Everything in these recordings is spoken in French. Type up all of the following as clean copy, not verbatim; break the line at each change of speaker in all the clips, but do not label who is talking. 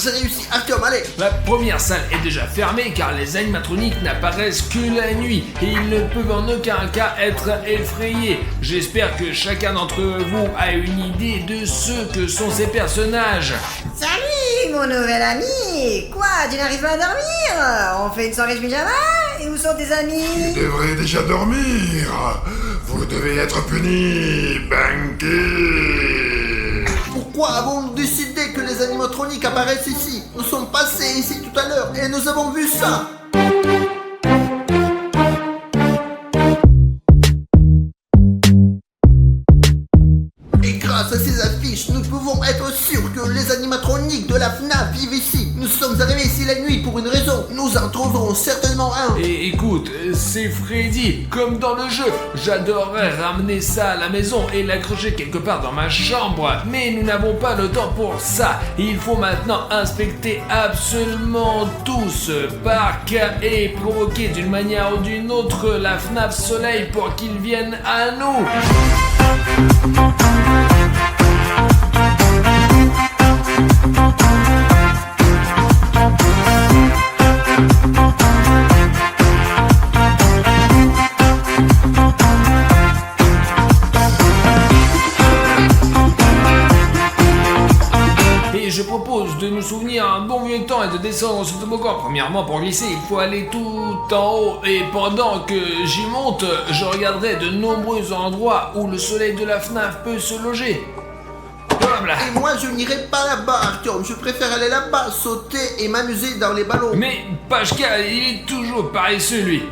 j'ai réussi. Artyom, allez.
La première salle est déjà fermée car les animatroniques n'apparaissent que la nuit et ils ne peuvent en aucun cas être effrayés. J'espère que chacun d'entre vous a une idée de ce que sont ces personnages.
Salut mon nouvel ami. Quoi, tu n'arrives pas à dormir? On fait une soirée pyjama? Et où sont tes amis?
Vous devrez déjà dormir. Vous devez être puni, Banky.
Pourquoi avons-nous décidé que les animatroniques apparaissent ici? Nous sommes passés ici tout à l'heure et nous avons vu ça. Et grâce à ces affiches, nous pouvons être sûrs que les animatroniques de la FNAF vivent ici. Nous sommes arrivés ici la nuit pour une raison. Nous en trouverons certainement un.
Et écoute, c'est Freddy, comme dans le jeu. J'adorerais ramener ça à la maison et l'accrocher quelque part dans ma chambre. Mais nous n'avons pas le temps pour ça. Il faut maintenant inspecter absolument tout ce parc et provoquer d'une manière ou d'une autre la FNAF Soleil pour qu'ils viennent à nous. Et je propose de nous souvenir un bon vieux temps et de descendre sur le toboggan. Premièrement, pour glisser, il faut aller tout en haut. Et pendant que j'y monte, je regarderai de nombreux endroits où le soleil de la FNAF peut se loger. Voilà.
Et moi, je n'irai pas là-bas, Artyom. Je préfère aller là-bas, sauter et m'amuser dans les ballons.
Mais Pachka, il est toujours paresseux, lui.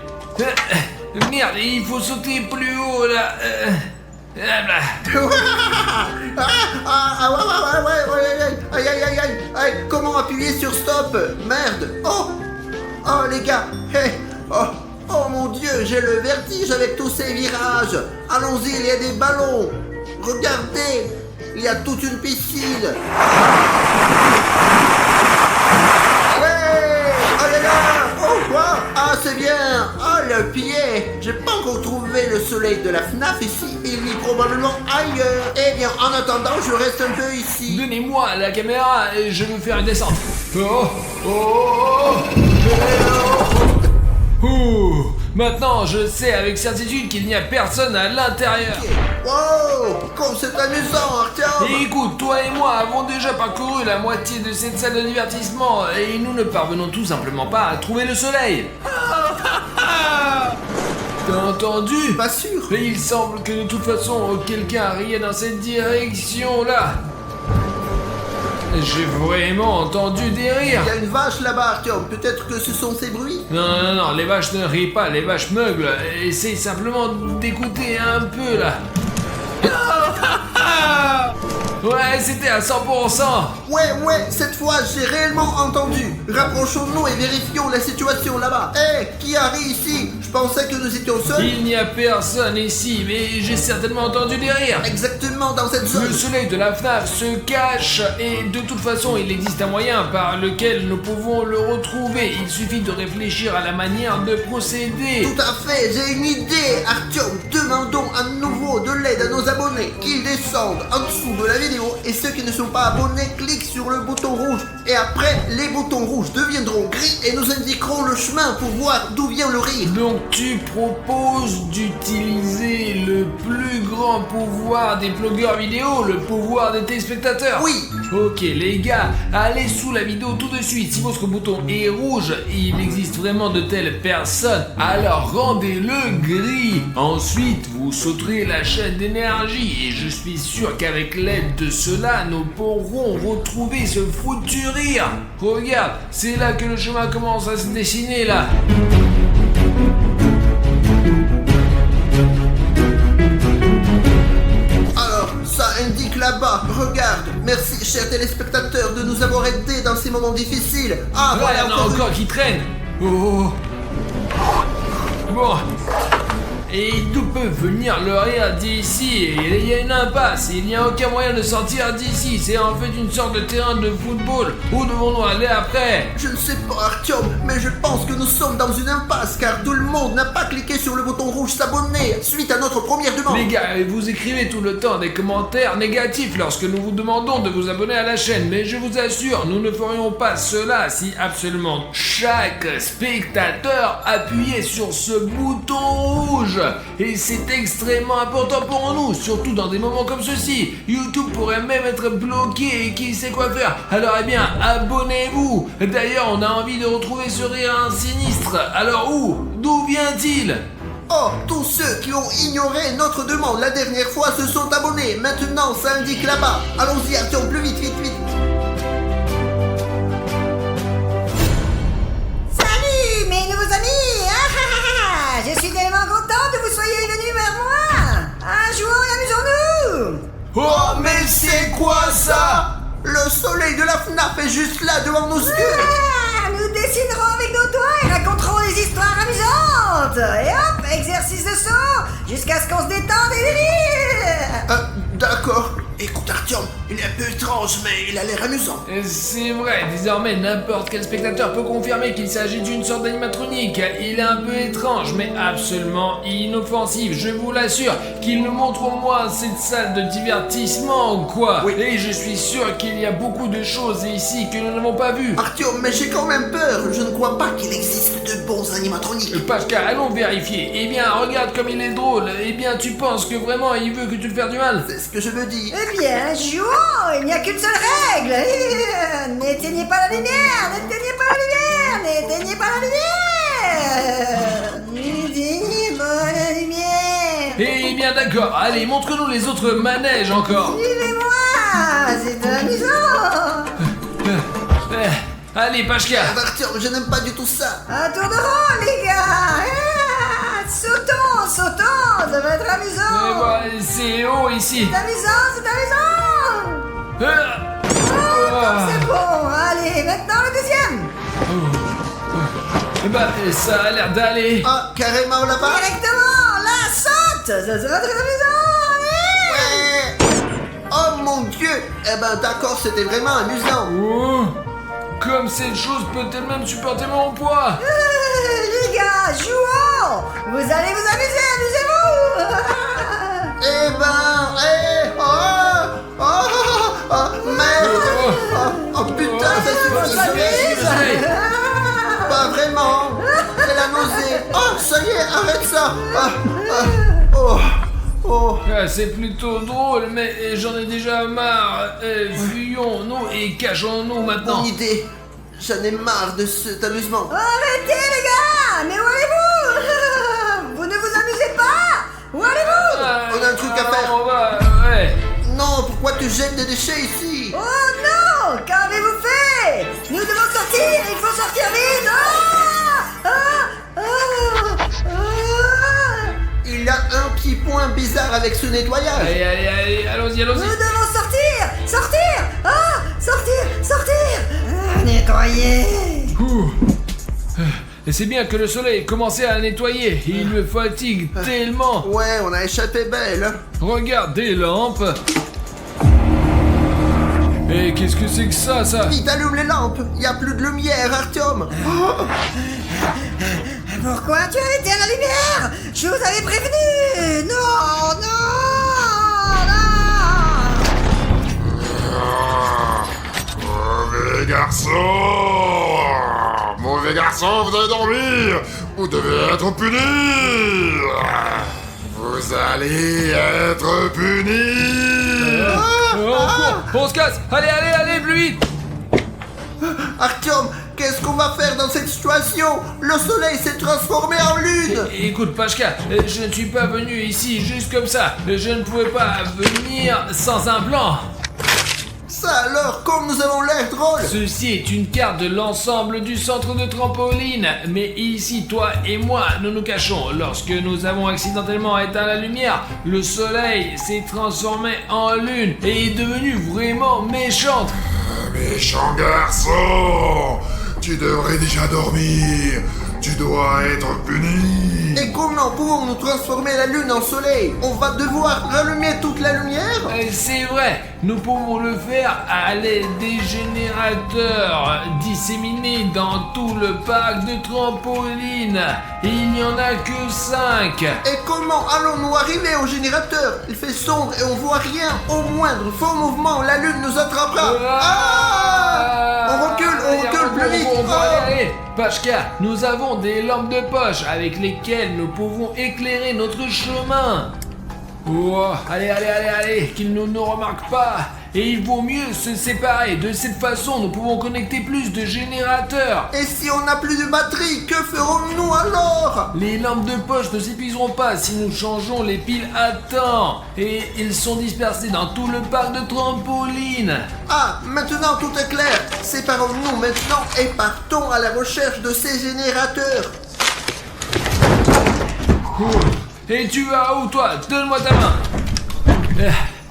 Merde, il faut sauter plus haut, là.
Ouais, aïe, aïe, aïe, aïe, aïe, comment appuyer sur stop? Merde. Oh, les gars. Hey. Oh mon Dieu, j'ai le vertige avec tous ces virages. Allons-y, il y a des ballons. Regardez, il y a toute une piscine. Oh quoi? Ah c'est bien. Ah le pied. J'ai pas encore trouvé le soleil de la FNAF ici. Il vit probablement ailleurs. Eh bien en attendant je reste un peu ici.
Donnez-moi la caméra et je vais faire une descente. Maintenant, je sais avec certitude qu'il n'y a personne à l'intérieur.
Wow, comme c'est amusant, Artyom.
Et écoute, toi et moi avons déjà parcouru la moitié de cette salle de divertissement et nous ne parvenons tout simplement pas à trouver le soleil. T'as entendu?
Pas sûr.
Mais il semble que de toute façon, quelqu'un riait dans cette direction-là. J'ai vraiment entendu des rires.
Il y a une vache là-bas, Artyom. Peut-être que ce sont ces bruits.
Non, les vaches ne rient pas, les vaches meuglent. Essaye simplement d'écouter un peu là. Ouais, c'était à 100%.
Ouais, cette fois j'ai réellement entendu. Rapprochons-nous et vérifions la situation là-bas. Hé, qui arrive ici? Je pensais que nous étions seuls.
Il n'y a personne ici, mais j'ai certainement entendu des rires.
Exactement dans cette zone.
Le soleil de la FNAF se cache et de toute façon il existe un moyen par lequel nous pouvons le retrouver. Il suffit de réfléchir à la manière de procéder.
Tout à fait, j'ai une idée, Artyom. Demandons à nouveau de l'aide à nos abonnés. Qu'ils descendent en dessous de la vidéo et ceux qui ne sont pas abonnés cliquent sur le bouton rouge. Et après, les boutons rouges deviendront gris et nous indiqueront le chemin pour voir d'où vient le rire.
Donc tu proposes d'utiliser le plus grand pouvoir des blogueurs vidéo, le pouvoir des téléspectateurs?
Oui.
Ok les gars, allez sous la vidéo tout de suite. Si votre bouton est rouge, il existe vraiment de telles personnes, alors rendez-le gris. Ensuite, vous sauterez la chaîne d'énergie et je suis sûr qu'avec l'aide de cela, nous pourrons retrouver ce foutu rire. Regarde, c'est là que le chemin commence à se dessiner là.
Alors, ça indique là-bas. Regarde. Merci, chers téléspectateurs, de nous avoir aidés dans ces moments difficiles. Ah, voilà
encore qui traîne. Oh. Bon. et d'où peut venir le rire d'ici? Et il y a une impasse, il n'y a aucun moyen de sortir d'ici. C'est en fait une sorte de terrain de football. Où devons-nous aller après?
Je ne sais pas, Artyom, mais je pense que nous sommes dans une impasse car tout le monde n'a pas cliqué sur le bouton rouge s'abonner suite à notre première demande.
Les gars, vous écrivez tout le temps des commentaires négatifs lorsque nous vous demandons de vous abonner à la chaîne, mais je vous assure, nous ne ferions pas cela si absolument chaque spectateur appuyait sur ce bouton rouge. Et c'est extrêmement important pour nous, surtout dans des moments comme ceci. YouTube pourrait même être bloqué et qui sait quoi faire. Alors eh bien, abonnez-vous. D'ailleurs, on a envie de retrouver ce rire sinistre. Alors où? D'où vient-il?
Oh, tous ceux qui ont ignoré notre demande la dernière fois se sont abonnés. Maintenant, ça indique là-bas. Allons-y, Artyom, plus vite, vite, vite.
Salut mes nouveaux amis. Je suis tellement content que vous soyez venus vers moi. Jouons et amusons-nous.
Oh, mais c'est quoi ça? Le soleil de la FNAF est juste là devant nos yeux.
Nous dessinerons avec nos doigts et raconterons des histoires amusantes. Et hop, exercice de saut, jusqu'à ce qu'on se détende et délire.
D'accord. Écoute, Artyom, il est un peu étrange, mais il a l'air amusant.
C'est vrai, désormais n'importe quel spectateur peut confirmer qu'il s'agit d'une sorte d'animatronique. Il est un peu étrange, mais absolument inoffensif. Je vous l'assure qu'il nous montre au moins cette salle de divertissement, quoi.
Oui.
Et je suis sûr qu'il y a beaucoup de choses ici que nous n'avons pas vues.
Artyom, mais j'ai quand même peur. Je ne crois pas qu'il existe de bons animatroniques.
Pascal, allons vérifier. Eh bien, regarde comme il est drôle. Eh bien, tu penses que vraiment il veut que tu le fasses du mal?
C'est ce que je me dis.
Eh bien, jouons. Il n'y a qu'une seule règle. N'éteignez pas la lumière. N'éteignez pas la lumière. N'éteignez pas la lumière. N'éteignez pas la lumière.
Eh bien, d'accord. Allez, montre-nous les autres manèges encore.
Suivez-moi. C'est amusant.
Allez, Pashka.
Artyom, je n'aime pas du tout ça.
Un tour de rôle, les gars. Sautons, sautons. Ça va être amusant.
Bah, c'est haut ici.
C'est amusant, c'est amusant.
Ah.
C'est bon. Allez, maintenant le deuxième.
Bah, ça a l'air d'aller.
Ah, carrément là-bas.
Directement, là, saute. Ça sera très amusant. Allez.
Ouais. Oh mon Dieu. Eh ben d'accord, c'était vraiment amusant.
Oh. Comme cette chose peut-elle même supporter mon poids?
Les gars, jouons. Vous allez vous amuser, amusez-vous.
Eh ben, merde. Oh putain, ça suffit. Pas vraiment. C'est la nausée. Oh, ça y est, arrête ça. Oh.
Ah, c'est plutôt drôle, mais j'en ai déjà marre. Fuyons-nous et cachons-nous maintenant.
Bonne idée. J'en ai marre de cet amusement.
Arrêtez, les gars. Mais où allez-vous? Vous ne vous amusez pas? Où allez-vous?
On a un truc à faire.
On va, ouais.
Non, pourquoi tu jettes des déchets ici?
Oh non! Qu'avez-vous fait? Nous devons sortir! Il faut sortir vite!
Il a un petit point bizarre avec ce nettoyage.
Allez, allons-y.
Nous devons sortir! Sortir! Sortir! Nettoyer!
Ouh. Et c'est bien que le soleil commençait à nettoyer. Il me fatigue tellement.
Ouais, on a échappé belle.
Regarde des lampes. Et qu'est-ce que c'est que ça?
Vite, allume les lampes. Il n'y a plus de lumière, Artyom.
Pourquoi tu as été à la lumière? Je vous avais prévenu! Non!
Mauvais garçon, vous allez dormir. Vous devez être punis. Vous allez être punis.
On se casse. Allez, plus vite.
Artyom, qu'est-ce qu'on va faire dans cette situation? Le soleil s'est transformé en lune.
Écoute, Pashka, je ne suis pas venu ici juste comme ça. Je ne pouvais pas venir sans un plan.
Ça alors, comme nous avons l'air drôle.
Ceci est une carte de l'ensemble du centre de trampoline. Mais ici, toi et moi, nous nous cachons. Lorsque nous avons accidentellement éteint la lumière, le soleil s'est transformé en lune et est devenu vraiment méchante.
Méchant garçon, tu devrais déjà dormir. Tu dois être puni.
Et comment pouvons-nous transformer la lune en soleil? On va devoir rallumer toute la lumière?
C'est vrai, nous pouvons le faire à l'aide des générateurs disséminés dans tout le parc de trampoline. Et il n'y en a que 5.
Et comment allons-nous arriver au générateur? Il fait sombre et on voit rien. Au moindre faux mouvement, la lune nous attrapera. On recule plus vite.
Allez, Pachka, nous avons des lampes de poche avec lesquelles nous pouvons éclairer notre chemin. Oh, allez, qu'ils ne nous remarquent pas. Et il vaut mieux se séparer. De cette façon, nous pouvons connecter plus de générateurs.
Et si on n'a plus de batterie, que ferons-nous alors?
Les lampes de poche ne s'épuiseront pas si nous changeons les piles à temps. Et ils sont dispersés dans tout le parc de trampoline.
Ah, maintenant tout est clair. Séparons-nous maintenant et partons à la recherche de ces générateurs.
Et tu vas où toi? Donne-moi ta main.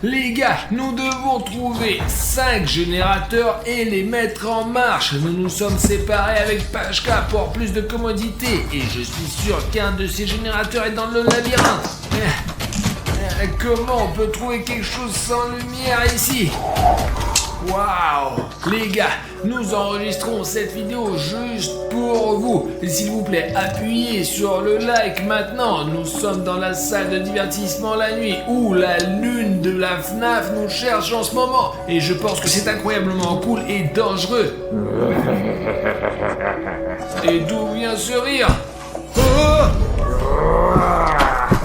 Les gars, nous devons trouver 5 générateurs et les mettre en marche. Nous nous sommes séparés avec Pachka pour plus de commodité. Et je suis sûr qu'un de ces générateurs est dans le labyrinthe. Comment on peut trouver quelque chose sans lumière ici? Waouh! Les gars, nous enregistrons cette vidéo juste pour vous. S'il vous plaît, appuyez sur le like maintenant. Nous sommes dans la salle de divertissement la nuit où la lune de la FNAF nous cherche en ce moment. Et je pense que c'est incroyablement cool et dangereux. Et d'où vient ce rire?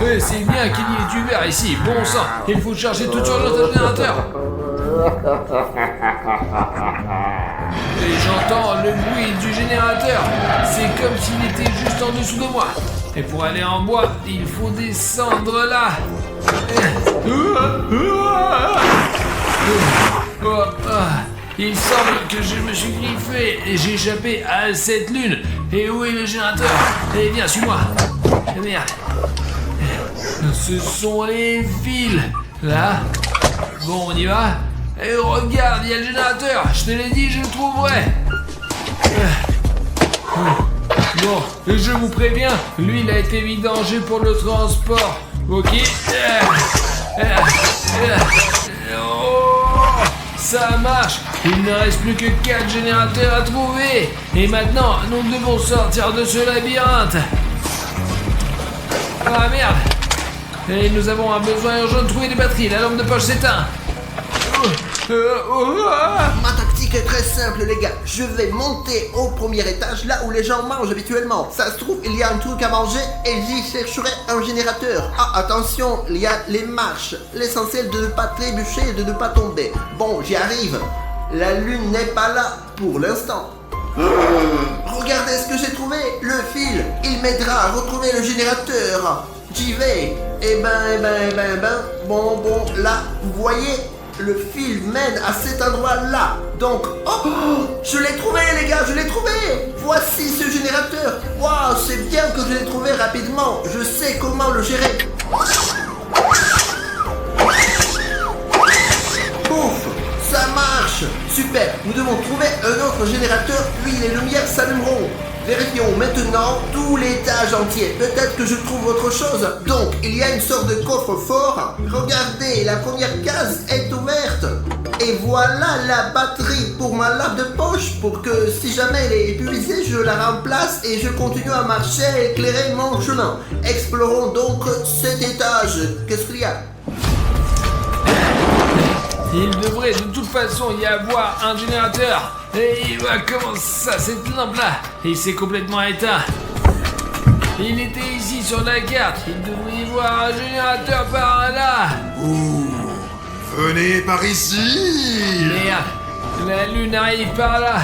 Et c'est bien qu'il y ait du verre ici. Bon sang, il faut charger tout sur notre générateur. Et j'entends le bruit du générateur. C'est comme s'il était juste en dessous de moi. Et pour aller en bois, il faut descendre là. Il semble que je me suis griffé et j'ai échappé à cette lune. Et où est le générateur? Eh bien, suis-moi. Merde. Ce sont les fils. Là. Bon, on y va. Et regarde, il y a le générateur. Je te l'ai dit, je le trouverai. Bon, je vous préviens, lui, il a été vidangé pour le transport. Ok. Oh, ça marche. Il ne reste plus que 4 générateurs à trouver. Et maintenant, nous devons sortir de ce labyrinthe. Ah merde. Et nous avons un besoin urgent de trouver des batteries. La lampe de poche s'éteint.
Ma tactique est très simple les gars. Je vais monter au premier étage là où les gens mangent habituellement. Ça se trouve il y a un truc à manger et j'y chercherai un générateur. Ah attention, il y a les marches. L'essentiel de ne pas trébucher et de ne pas tomber. Bon, j'y arrive. La lune n'est pas là pour l'instant. Regardez ce que j'ai trouvé. Le fil, il m'aidera à retrouver le générateur. J'y vais. Bon, là, vous voyez, le fil mène à cet endroit-là. Donc, je l'ai trouvé, les gars, je l'ai trouvé. Voici ce générateur. Waouh, c'est bien que je l'ai trouvé rapidement. Je sais comment le gérer. Ouf, ça marche. Super, nous devons trouver un autre générateur, puis les lumières s'allumeront. Vérifions maintenant tout l'étage entier. Peut-être que je trouve autre chose. Donc, il y a une sorte de coffre-fort. Regardez, la première case est ouverte. Et voilà la batterie pour ma lampe de poche pour que si jamais elle est épuisée, je la remplace et je continue à marcher et éclairer mon chemin. Explorons donc cet étage. Qu'est-ce qu'il y a ?
Il devrait de toute façon y avoir un générateur. Et comment ça, cette lampe-là? Il s'est complètement éteint. Il était ici sur la carte. Il devrait y avoir un générateur par là.
Ouh, venez par ici.
Merde, la lune arrive par là.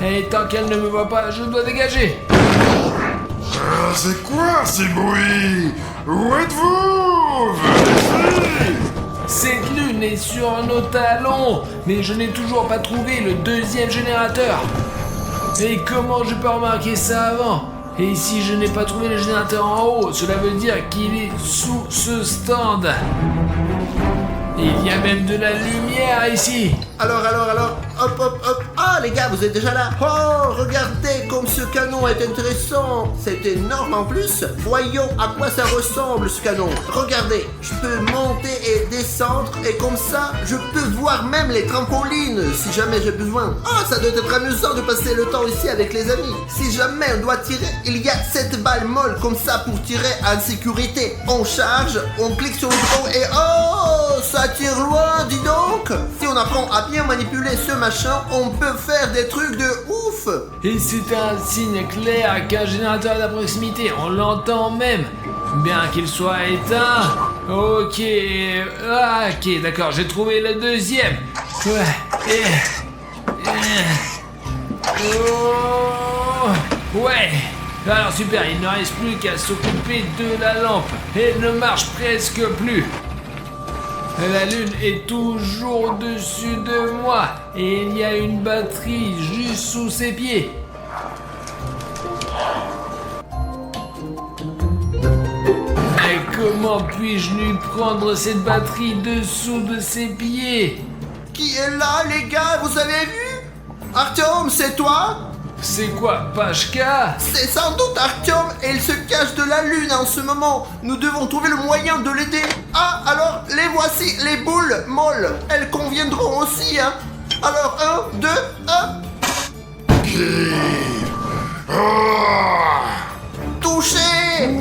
Et tant qu'elle ne me voit pas, je dois dégager.
C'est quoi ces bruits? Où êtes-vous? Venez.
Cette lune est sur nos talons, mais je n'ai toujours pas trouvé le deuxième générateur. Et comment je peux remarquer ça avant? Et si je n'ai pas trouvé le générateur en haut, cela veut dire qu'il est sous ce stand. Il y a même de la lumière ici.
Alors, hop. Ah, les gars, vous êtes déjà là? Oh, regardez comme ce canon est intéressant. C'est énorme en plus. Voyons à quoi ça ressemble ce canon. Regardez, je peux monter et descendre et comme ça, je peux voir même les trampolines si jamais j'ai besoin. Oh, ça doit être amusant de passer le temps ici avec les amis. Si jamais on doit tirer, il y a cette balle molle comme ça pour tirer en sécurité. On charge, on clique sur le bouton et oh, ça tire loin, dis donc. Si on apprend à bien manipuler ce machin, on peut faire des trucs de ouf.
Et c'est un signe clair qu'un générateur est à proximité, on l'entend même, bien qu'il soit éteint. Ok, ok, d'accord, j'ai trouvé le deuxième. Ouais. Alors super, il ne reste plus qu'à s'occuper de la lampe. Elle ne marche presque plus. La lune est toujours au-dessus de moi et il y a une batterie juste sous ses pieds. Mais comment puis-je lui prendre cette batterie dessous de ses pieds?
Qui est là, les gars? Vous avez vu? Artyom, c'est toi?
C'est quoi, Pashka?
C'est sans doute Artyom et il se cache de la lune en ce moment. Nous devons trouver le moyen de l'aider. Ah, alors, les voici, les boules molles. Elles conviendront aussi, hein. Alors, 1, 2, hop. Touché.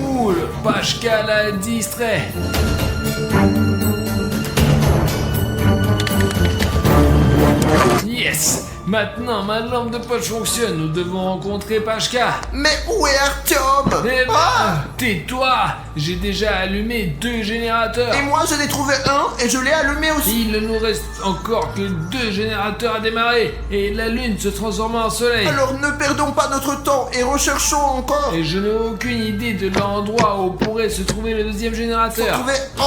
Cool, Pashka l'a distrait. Yes! Maintenant, ma lampe de poche fonctionne. Nous devons rencontrer Pashka.
Mais où est Artyom?
Eh ben,
Ah.
tais-toi! J'ai déjà allumé 2 générateurs.
Et moi, j'en ai trouvé un et je l'ai allumé aussi.
Il ne nous reste encore que 2 générateurs à démarrer. Et la lune se transforme en soleil.
Alors, ne perdons pas notre temps et recherchons encore.
Et je n'ai aucune idée de l'endroit où pourrait se trouver le deuxième générateur.
Trouver... Oh.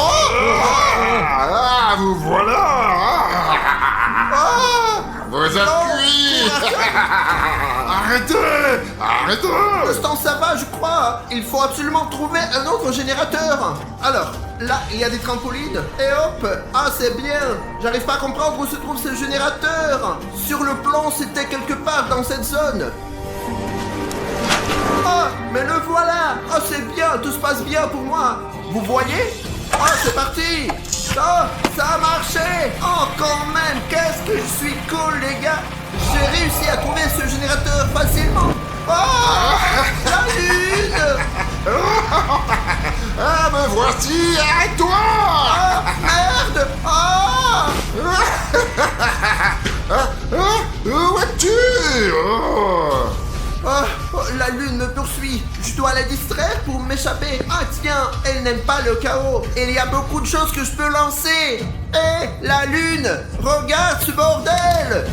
Ah, vous voilà.
Ah.
Vous êtes
Non.
cuits. Arrêtez. Arrêtez.
Constant, ça va, je crois. Il faut absolument trouver un autre générateur. Alors, là, il y a des trampolines. Et hop. Ah, c'est bien. J'arrive pas à comprendre où se trouve ce générateur. Sur le plan, c'était quelque part dans cette zone. Ah, mais le voilà. Ah, c'est bien. Tout se passe bien pour moi. Vous voyez? Ah, c'est parti. Ah, ça a marché. Oh, quand même. Qu'est-ce que je suis cool, les gars. J'ai réussi à trouver ce générateur facilement. Oh, la lune.
Ah, me voici. Arrête-toi.
Ah, merde. Ah.
Où es-tu?
Ah, oh, la lune me poursuit. Je dois la distraire pour m'échapper. Ah tiens, elle n'aime pas le chaos. Il y a beaucoup de choses que je peux lancer. Hé, la lune, regarde ce bordel.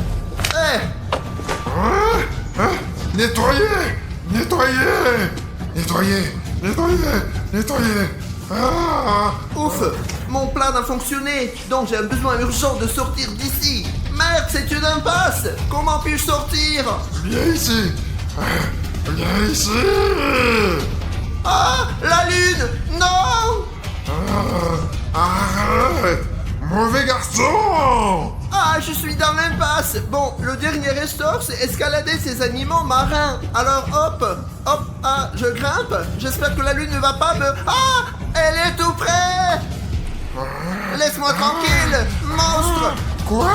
Nettoyer. Nettoyer. Nettoyer. Nettoyer. Nettoyer. Ah.
Ouf, mon plan a fonctionné. Donc j'ai un besoin urgent de sortir d'ici. Merde, c'est une impasse. Comment puis-je sortir?
Viens ici. Viens ici.
Ah, la lune. Non.
Arrête. Mauvais garçon.
Ah, je suis dans l'impasse. Bon, le dernier ressort, c'est escalader ces animaux marins. Alors, hop, hop, ah, je grimpe. J'espère que la lune ne va pas me... Ah, elle est tout près. Laisse-moi tranquille, monstre.
Quoi?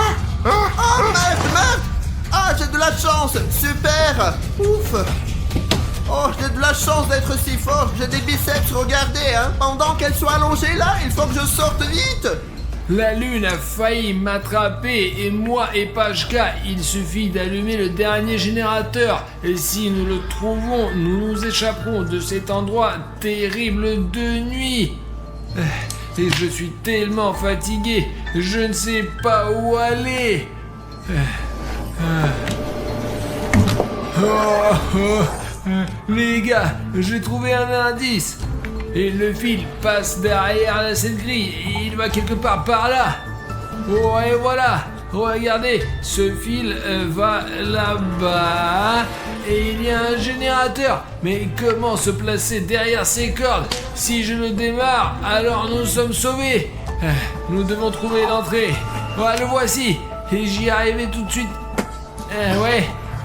Ah, merde. Ah, j'ai de la chance. Super. Ouf. Oh, j'ai de la chance d'être si fort. J'ai des biceps, regardez, hein. Pendant qu'elle soit allongée là, il faut que je sorte vite.
La lune a failli m'attraper et moi et Pashka, il suffit d'allumer le dernier générateur. Et si nous le trouvons, nous nous échapperons de cet endroit terrible de nuit. Et je suis tellement fatigué, je ne sais pas où aller. Les gars, j'ai trouvé un indice. Et le fil passe derrière cette grille et il va quelque part par là. Oh, et voilà. Regardez, ce fil va là-bas et il y a un générateur. Mais comment se placer derrière ces cordes? Si je le démarre, alors nous sommes sauvés. Nous devons trouver l'entrée. Voilà, le voici. Et j'y arriverai tout de suite.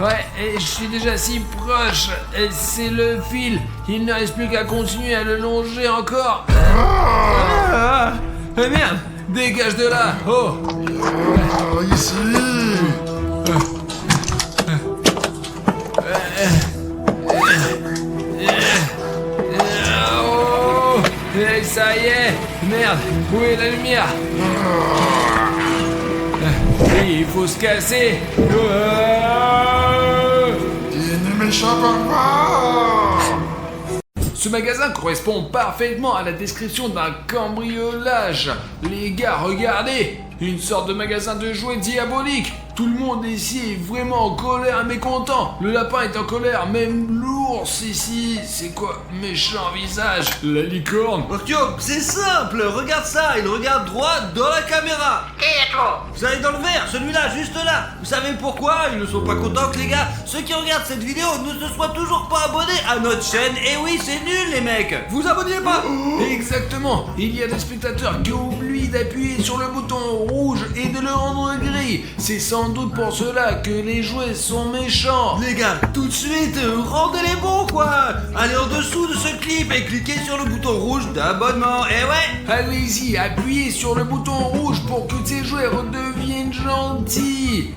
Ouais, et je suis déjà si proche. C'est le fil. Il ne reste plus qu'à continuer à le longer encore. Merde, dégage de là. Oh.
Ici.
Oh. Et ça y est. Merde, où est la lumière? Il faut se casser.
Il ne m'échappe pas.
Ce magasin correspond parfaitement à la description d'un cambriolage. Les gars, regardez! Une sorte de magasin de jouets diabolique. Tout le monde ici est vraiment en colère et mécontent. Le lapin est en colère, même l'ours ici. C'est quoi? Méchant visage. La licorne.
Artyom, c'est simple, regarde ça, il regarde droit dans la caméra. Vous allez dans le vert, celui-là, juste là. Vous savez pourquoi? Ils ne sont pas contents que les gars, ceux qui regardent cette vidéo, ne se soient toujours pas abonnés à notre chaîne. Et oui, c'est nul les mecs. Vous abonnez pas?
Exactement. Il y a des spectateurs qui oublient d'appuyer sur le bouton rouge et de le rendre gris. C'est sans doute pour cela que les jouets sont méchants.
Les gars, tout de suite, rendez-les bons quoi. Allez en dessous de ce clip et cliquez sur le bouton rouge d'abonnement. Et ouais.
Allez-y, appuyez sur le bouton rouge pour que ces jouets redeviennent gentils.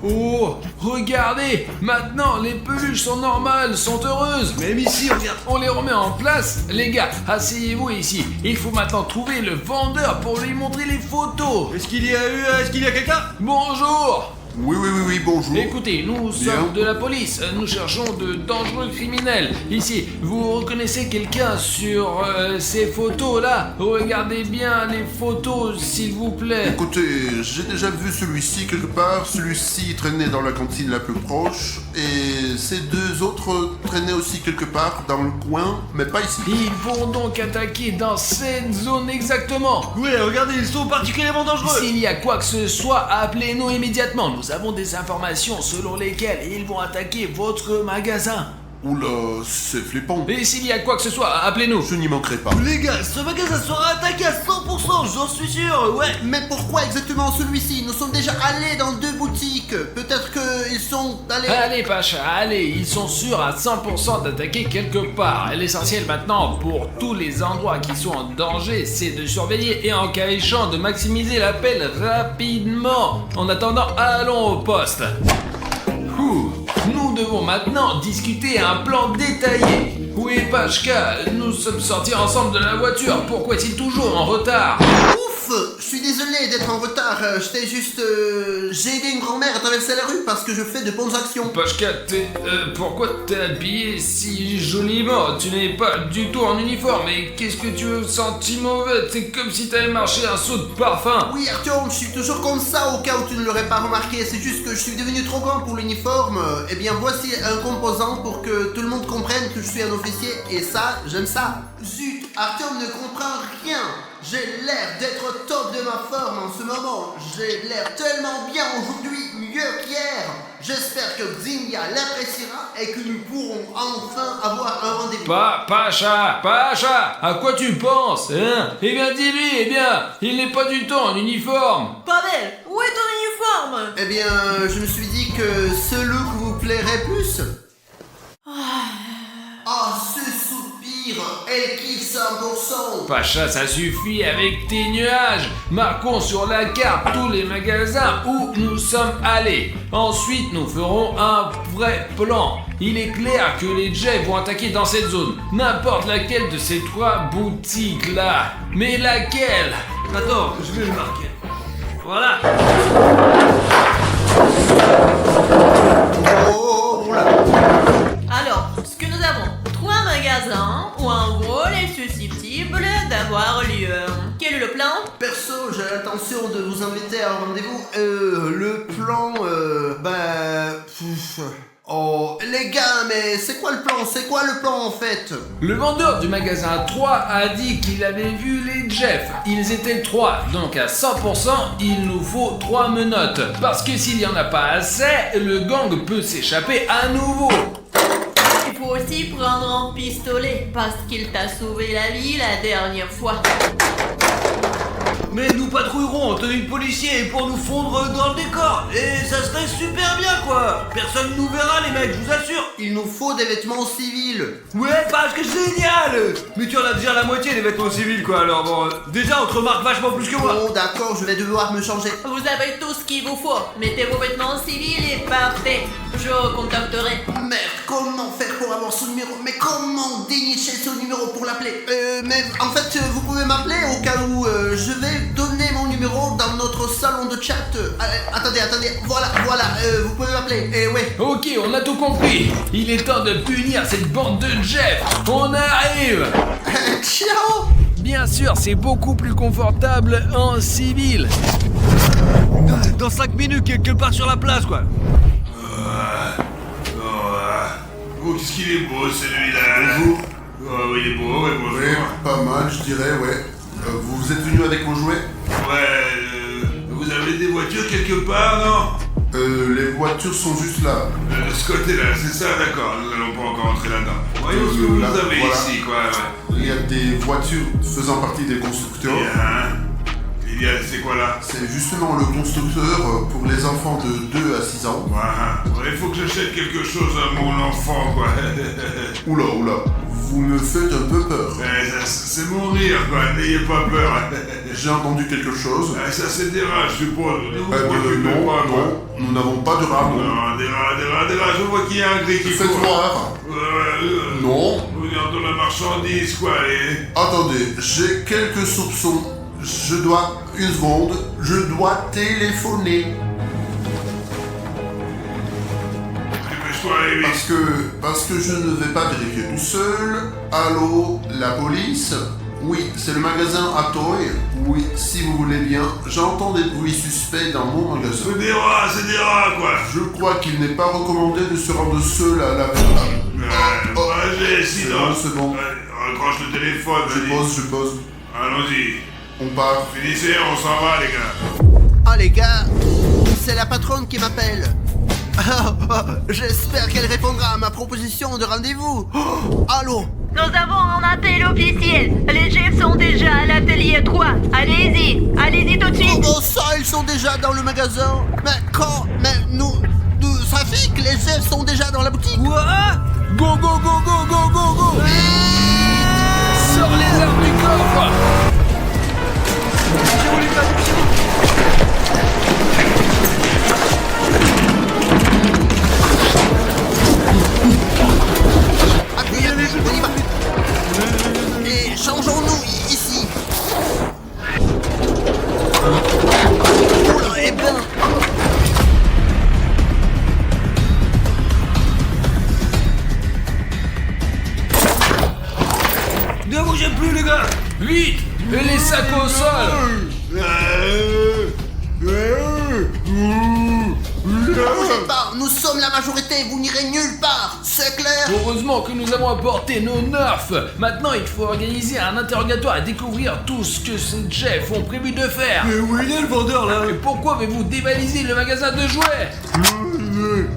Oh, regardez, maintenant les peluches sont normales, sont heureuses.
Même ici, regarde.
On les remet en place. Les gars, asseyez-vous ici. Il faut maintenant trouver le vendeur pour lui montrer les photos.
Est-ce qu'il y a quelqu'un?
Bonjour.
Oui, bonjour.
Écoutez, nous sommes de la police. Nous cherchons de dangereux criminels. Ici, vous reconnaissez quelqu'un sur ces photos-là? Regardez bien les photos, s'il vous plaît.
Écoutez, j'ai déjà vu celui-ci quelque part, celui-ci traînait dans la cantine la plus proche, et ces deux autres traînaient aussi quelque part dans le coin, mais pas ici.
Ils vont donc attaquer dans cette zone exactement.
Ouais, regardez, ils sont particulièrement dangereux.
S'il y a quoi que ce soit, appelez-nous immédiatement. Nous avons des informations selon lesquelles ils vont attaquer votre magasin.
Oula, c'est flippant.
Et s'il y a quoi que ce soit, appelez-nous.
Je n'y manquerai pas.
Les gars, ce magasin sera attaqué à 100%, j'en suis sûr, ouais.
Mais pourquoi exactement celui-ci? Nous sommes déjà allés dans 2 boutiques. Peut-être qu'ils sont allés...
Allez Pacha, allez, ils sont sûrs à 100% d'attaquer quelque part. Et l'essentiel maintenant pour tous les endroits qui sont en danger, c'est de surveiller et en cas échéant de maximiser l'appel rapidement. En attendant, allons au poste. Nous devons maintenant discuter un plan détaillé. Où est Pachka? Nous sommes sortis ensemble de la voiture. Pourquoi est-il toujours en retard?
Ouf! Je suis désolé d'être en retard. J'étais juste... J'ai aidé une grand-mère à traverser la rue parce que je fais de bonnes actions.
Pachka, pourquoi t'es habillé si joliment? Tu n'es pas du tout en uniforme. Et qu'est-ce que tu veux senti mauvais? C'est comme si t'avais marché un saut de parfum.
Oui, Artyom, je suis toujours comme ça au cas où tu ne l'aurais pas remarqué. C'est juste que je suis devenu trop grand pour l'uniforme. Eh bien, voici un composant pour que tout le monde comprenne que je suis un officier. Et ça, j'aime ça. Zut, Artyom ne comprend rien. J'ai l'air d'être au top de ma forme en ce moment. J'ai l'air tellement bien aujourd'hui, mieux qu'hier. J'espère que Xingya l'appréciera et que nous pourrons enfin avoir un rendez-vous.
Pacha, à quoi tu penses, hein? Eh bien, dis-lui, il n'est pas du tout en uniforme.
Pavel, où est ton uniforme?
Eh bien, je me suis dit que ce look vous plairait plus. Ah, ce soupir, elle kiffe 100%.
Pacha, ça suffit avec tes nuages. Marquons sur la carte tous les magasins où nous sommes allés. Ensuite, nous ferons un vrai plan. Il est clair que les Jets vont attaquer dans cette zone. N'importe laquelle de ces 3 boutiques-là. Mais laquelle?
Attends, je vais le marquer. Voilà.
Oh là.
Alors, ce que nous avons, 3 magasins où un vol est susceptible d'avoir lieu. Quel est le plan?
Perso, j'ai l'intention de vous inviter à un rendez-vous. Le plan, Oh, les gars, mais c'est quoi le plan? C'est quoi le plan en fait?
Le vendeur du magasin 3 a dit qu'il avait vu les Jeff. Ils étaient 3, donc à 100%, il nous faut 3 menottes. Parce que s'il n'y en a pas assez, le gang peut s'échapper à nouveau.
Il faut aussi prendre un pistolet parce qu'il t'a sauvé la vie la dernière fois.
Mais nous patrouillerons en tenue de policier pour nous fondre dans le décor. Et ça serait super bien, quoi. Personne nous verra, les mecs, je vous assure.
Il nous faut des vêtements civils.
Ouais, parce que c'est génial. Mais tu en as déjà la moitié des vêtements civils, quoi. Alors bon, déjà, on te remarque vachement plus que moi.
Bon, d'accord, je vais devoir me changer.
Vous avez tout ce qu'il vous faut. Mettez vos vêtements civils et parfait. Je contacterai.
Merde, comment faire pour avoir son numéro? Mais comment dénicher son numéro pour l'appeler? Mais en fait, vous pouvez m'appeler au cas où je vais donner mon numéro dans notre salon de chat. Attendez, voilà, vous pouvez m'appeler. Ouais.
Ok, on a tout compris. Il est temps de punir cette bande de Jeff. On arrive.
Ciao.
Bien sûr, c'est beaucoup plus confortable en civil.
Dans 5 minutes, quelque part sur la place, quoi.
Oh, qu'est-ce qu'il est beau celui-là.
Bonjour.
Oh, oui, il est beau, ouais, bonjour.
Oui, pas mal, je dirais, ouais. Vous êtes venu avec vos jouets?
Ouais, vous avez des voitures quelque part, non?
Les voitures sont juste là.
De ce côté-là, c'est ça, d'accord, nous n'allons pas encore entrer là-dedans. Voyons ce que vous
là,
avez
voilà.
ici, quoi. Ouais.
Il y a des voitures faisant partie des constructeurs.
C'est quoi là?
C'est justement le constructeur pour les enfants de 2 à 6 ans.
Ouais, il faut que j'achète quelque chose à mon enfant, quoi.
Oula, vous me faites un peu peur.
Ouais, c'est mon rire, quoi, n'ayez pas peur.
J'ai entendu quelque chose.
Ça c'est des rats, je suppose. Ne vous préoccupez
Non,
pas, quoi.
non, nous n'avons pas de rats, non.
Non, des rats, je vois qu'il y a un gris qui
Faites
court.
voir. Non.
Regardons la marchandise, quoi, allez.
Attendez, j'ai quelques soupçons. Une seconde, je dois téléphoner.
Dépêche-toi, allez, vite.
Parce que je ne vais pas vérifier tout seul. Allô, la police? Oui, c'est le magasin Atoy. Oui, si vous voulez bien. J'entends des bruits suspects dans mon magasin.
C'est des rats, quoi.
Je crois qu'il n'est pas recommandé de se rendre seul à la
J'ai silence.
C'est bon.
Raccroche le téléphone, vas-y.
Je pose.
Allons-y.
On part.
Finissez, on s'en va, les gars.
Ah les gars, c'est la patronne qui m'appelle. J'espère qu'elle répondra à ma proposition de rendez-vous. Allô?
Nous avons un appel officiel. Les chefs sont déjà à l'atelier 3. Allez-y tout de suite.
Comment ça, ils sont déjà dans le magasin? Mais nous ça fait que les chefs sont déjà dans la boutique.
Quoi?
Go. Sors les armes du coffre.
Appuyez, on y va. Et changeons-nous ici. Oula, eh ben.
Ne bougez plus, les gars.
Vite. Et les sacs au sol.
Ne bougez pas, nous sommes la majorité, vous n'irez nulle part, c'est clair?
Heureusement que nous avons apporté nos nerfs. Maintenant, il faut organiser un interrogatoire et découvrir tout ce que ces Jeff ont prévu de faire.
Mais où il est le vendeur, là?
Et pourquoi avez-vous dévalisé le magasin de jouets?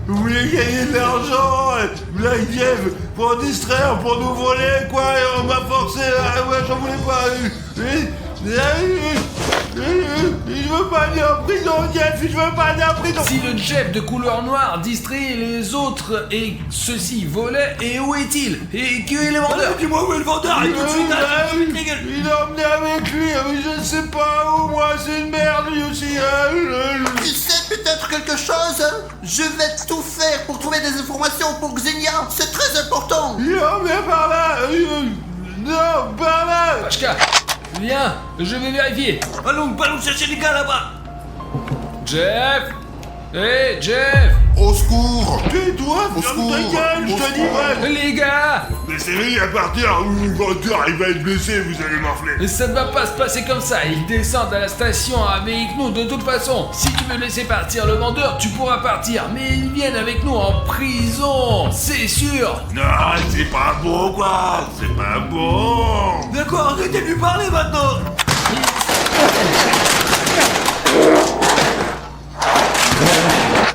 Vous voulez gagner de l'argent, Black Jeff, pour distraire, pour nous voler, quoi, et on m'a forcé, ouais, j'en voulais pas. Je veux pas aller en prison, Jeff, je veux pas aller en prison.
Si le Jeff de couleur noire distrait les autres et ceux-ci volaient, et où est-il? Et qui est le vendeur?
Dis-moi où est le vendeur, et tout de suite,
Il l'a emmené avec lui, mais je ne sais pas où, moi, c'est une merde, lui aussi.
Tu sais peut-être quelque chose? Je vais tout faire pour trouver des informations pour Xenia, c'est très important.
Il l'a emmené par là. Non, par là.
Pachka, viens, je vais vérifier.
Allons chercher les gars là-bas.
Jeff! Hé, Jeff!
Au secours!
Tais-toi,
Au
ferme ta
secours.
gueule, je te dis, ouais.
Les gars!
Laissez-le à partir, le vendeur, il va être blessé, vous allez m'enfler.
Ça ne va pas se passer comme ça, ils descendent à la station avec nous de toute façon. Si tu veux laisser partir le vendeur, tu pourras partir, mais ils viennent avec nous en prison, c'est sûr.
Non, c'est pas bon, quoi. C'est pas bon.
D'accord, arrêtez de lui parler maintenant.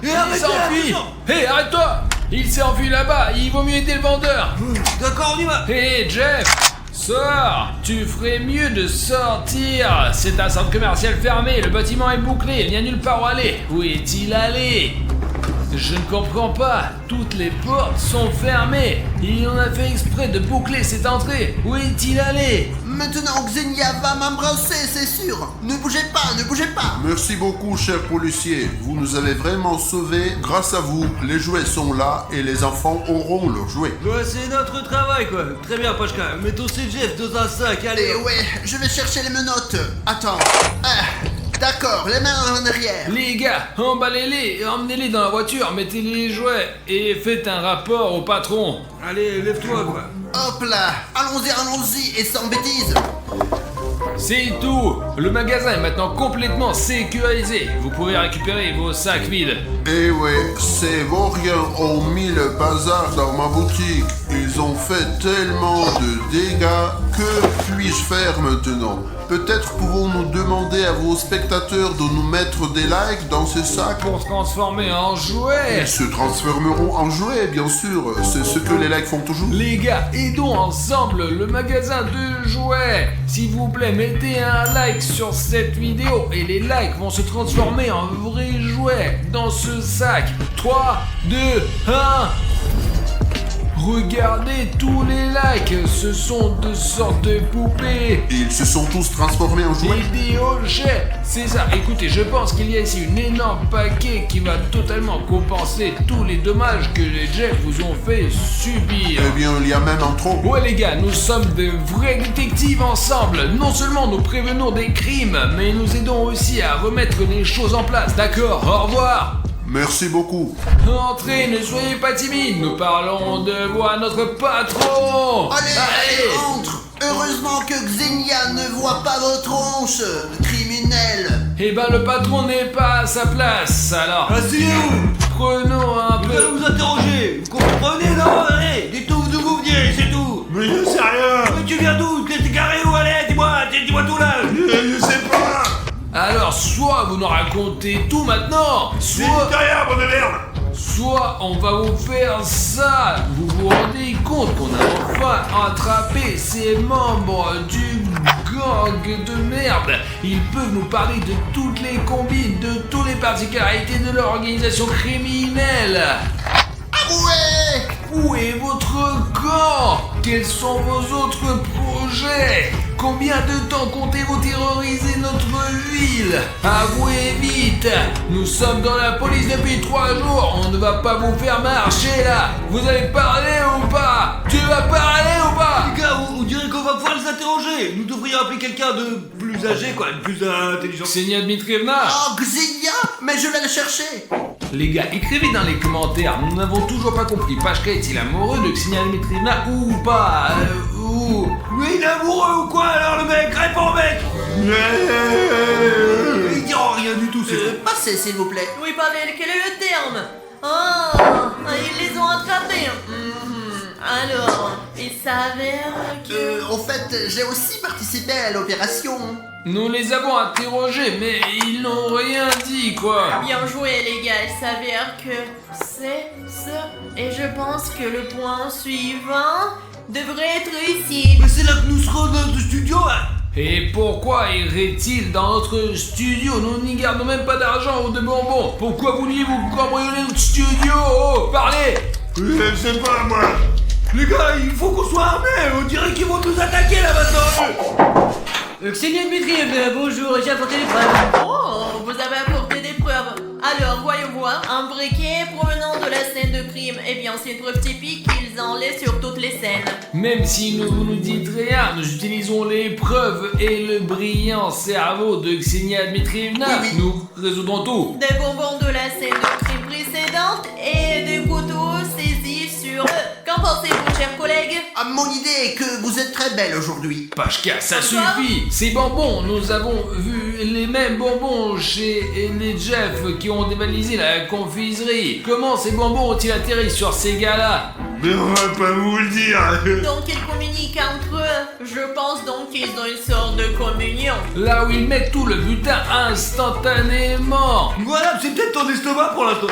Et
Il
arrêtez,
s'enfuit.
attention.
Hé, arrête-toi! Il s'est enfui là-bas, il vaut mieux aider le vendeur.
D'accord, on y va.
Hé, Jeff! Sors! Tu ferais mieux de sortir! C'est un centre commercial fermé, le bâtiment est bouclé, il n'y a nulle part où aller. Où est-il allé? Je ne comprends pas, toutes les portes sont fermées. Il en a fait exprès de boucler cette entrée. Où est-il allé?
Maintenant, Xenia va m'embrasser, c'est sûr. Ne bougez pas, ne bougez pas.
Merci beaucoup, cher policier. Vous nous avez vraiment sauvés. Grâce à vous, les jouets sont là et les enfants auront leurs jouets.
Ouais, c'est notre travail, quoi. Très bien, Pachka. Mettons ces Jeff dans un sac, allez.
Et ouais, je vais chercher les menottes. Attends. D'accord, les mains en arrière.
Les gars, emballez-les et emmenez-les dans la voiture, mettez les jouets et faites un rapport au patron.
Allez, lève-toi, quoi.
Hop là, allons-y, et sans bêtises.
C'est tout. Le magasin est maintenant complètement sécurisé. Vous pouvez récupérer vos sacs vides.
Et ouais, ces vauriens ont mis le bazar dans ma boutique. Ils ont fait tellement de dégâts. Que puis-je faire maintenant? Peut-être pouvons-nous demander à vos spectateurs de nous mettre des likes dans ces sacs?
Pour se transformer en jouets.
Ils se transformeront en jouets, bien sûr. C'est ce que les likes font toujours.
Les gars, aidons ensemble le magasin de jouets. S'il vous plaît, mettez un like sur cette vidéo et les likes vont se transformer en vrais jouets dans ce sac. 3, 2, 1... Regardez tous les likes, ce sont de sortes de poupées.
Ils se sont tous transformés en jouets.
Des objets, c'est ça. Écoutez, je pense qu'il y a ici une énorme paquet qui va totalement compenser tous les dommages que les Jeff vous ont fait subir.
Eh bien, il y a même un trop.
Ouais les gars, nous sommes de vrais détectives ensemble. Non seulement nous prévenons des crimes, mais nous aidons aussi à remettre les choses en place. D'accord, au revoir.
Merci beaucoup.
Entrez, ne soyez pas timides, nous parlons de vous à notre patron.
Allez, entre. Heureusement que Xenia ne voit pas vos tronches, criminel.
Eh ben le patron n'est pas à sa place, alors
Asseyez-vous.
prenons un
Je
peu...
vais vous interroger. Vous comprenez, non? Allez, dites-nous d'où vous venez, c'est tout.
Mais je sais rien.
Mais tu viens d'où? T'es garé où? Allez, dis-moi tout là.
Je sais pas.
Alors soit vous nous racontez tout maintenant,
Je dis rien, bon de merde.
soit on va vous faire ça. Vous vous rendez compte qu'on a enfin attrapé ces membres du gang de merde. Ils peuvent nous parler de toutes les combines, de toutes les particularités de leur organisation criminelle.
Ah ouais.
Où est votre camp? Quels sont vos autres projets? Combien de temps comptez-vous terroriser notre ville? Avouez vite! Nous sommes dans la police depuis 3 jours, on ne va pas vous faire marcher là! Vous allez parler ou pas? Tu vas parler ou pas?
Les gars, on dirait qu'on va pouvoir les interroger. Nous devrions appeler quelqu'un de plus âgé, quoi, de plus intelligent.
Xenia Dmitrievna?
Oh, Xenia, mais je vais le chercher.
Les gars, écrivez dans les commentaires, nous n'avons toujours pas compris, Pachka est-il amoureux de Xenia Dmitrievna ou pas?
Mais il est amoureux ou quoi alors le mec? Réponds mec. Il dira rien du tout, c'est
Passez, s'il vous plaît.
Oui, Pavel, quel est le terme? Oh, ils les ont attrapés. Alors, il s'avère que...
Au fait, j'ai aussi participé à l'opération.
Nous les avons interrogés, mais ils n'ont rien dit, quoi.
Bien joué, les gars, il s'avère que c'est ça. Et je pense que le point suivant devrait être ici.
Mais c'est là que nous serons dans notre studio, hein.
Et pourquoi irait-il dans notre studio? Nous n'y gardons même pas d'argent ou de bonbons. Pourquoi vouliez-vous cambrioler notre studio? Oh, parlez!
Je sais pas, moi.
Les gars, il faut qu'on soit armés. On dirait qu'ils vont nous attaquer là maintenant. Xenia Dmitrievna, bonjour, j'ai apporté des preuves.
Oh, vous avez apporté des preuves. Alors, voyons voir. Un briquet provenant de la scène de crime. Eh bien, c'est une preuve typique qu'ils en laissent sur toutes les scènes.
Même si vous nous dites rien, nous utilisons les preuves et le brillant cerveau de Xenia Dmitrievna.
Oui.
Nous résoudrons tout.
Des bonbons de la scène de crime précédente et des couteaux saisis sur... Qu'en pensez-vous, chers collègues?
Ah, mon idée est que vous êtes très belle aujourd'hui.
Pachka, ça
Bonsoir.
suffit. Ces bonbons, nous avons vu les mêmes bonbons chez les Jeff qui ont dévalisé la confiserie. Comment ces bonbons ont-ils atterri sur ces gars-là?
Mais on va pas vous le dire.
Donc ils communiquent entre eux. Je pense donc qu'ils ont une sorte de communion.
là où ils mettent tout le butin instantanément.
Voilà, c'est peut-être ton estomac pour l'instant.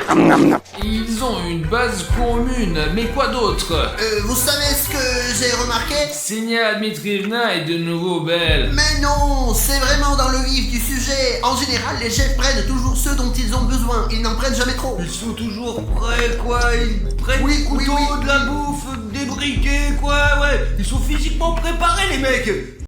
Ils ont une base commune, mais quoi d'autre?
Vous savez ce que j'ai remarqué?
Signal Dmitrievna est de nouveau belle.
Mais non, c'est vraiment dans le vif du sujet. En général, les chefs prennent toujours ceux dont ils ont besoin. Ils n'en prennent jamais trop.
Ils sont toujours prêts, quoi. Ils prennent
Oui,
des couteaux,
oui, oui.
de la bouffe, des briquets, quoi. Ouais, ils sont physiquement préparés, les mecs.